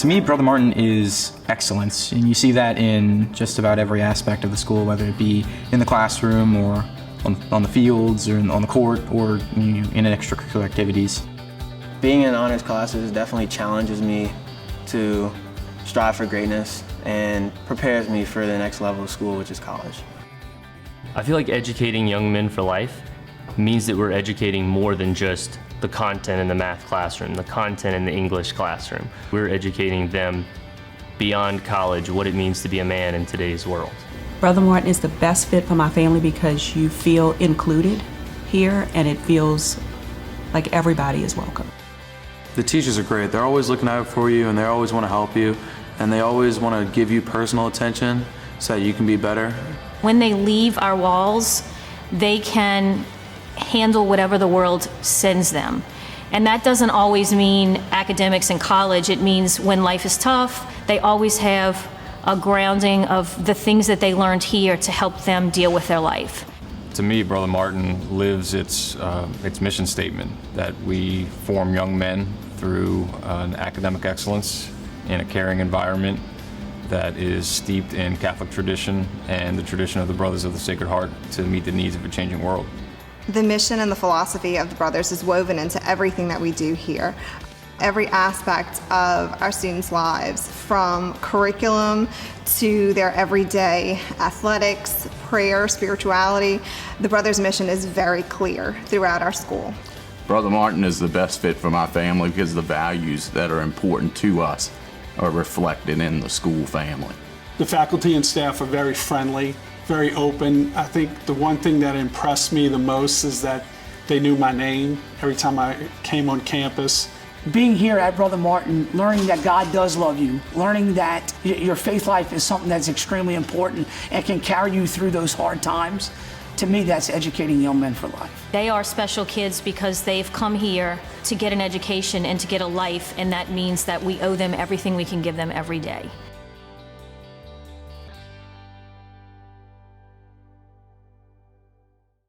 To me, Brother Martin is excellence, and you see that in just about every aspect of the school, whether it be in the classroom or on the fields or on the court or in extracurricular activities. Being in honors classes definitely challenges me to strive for greatness and prepares me for the next level of school, which is college. I feel like educating young men for life means that we're educating more than just the content in the math classroom, the content in the English classroom. We're educating them beyond college what it means to be a man in today's world. Brother Martin is the best fit for my family because you feel included here and it feels like everybody is welcome. The teachers are great. They're always looking out for you and they always want to help you and they always want to give you personal attention so that you can be better. When they leave our walls, they can handle whatever the world sends them. And that doesn't always mean academics in college. It means when life is tough, they always have a grounding of the things that they learned here to help them deal with their life. To me, Brother Martin lives its mission statement that we form young men through an academic excellence in a caring environment that is steeped in Catholic tradition and the tradition of the Brothers of the Sacred Heart to meet the needs of a changing world. The mission and the philosophy of the Brothers is woven into everything that we do here. Every aspect of our students' lives, from curriculum to their everyday athletics, prayer, spirituality, the Brothers' mission is very clear throughout our school. Brother Martin is the best fit for my family because the values that are important to us are reflected in the school family. The faculty and staff are very friendly, very open. I think the one thing that impressed me the most is that they knew my name every time I came on campus. Being here at Brother Martin, learning that God does love you, learning that your faith life is something that's extremely important and can carry you through those hard times, to me that's educating young men for life. They are special kids because they've come here to get an education and to get a life, and that means that we owe them everything we can give them every day.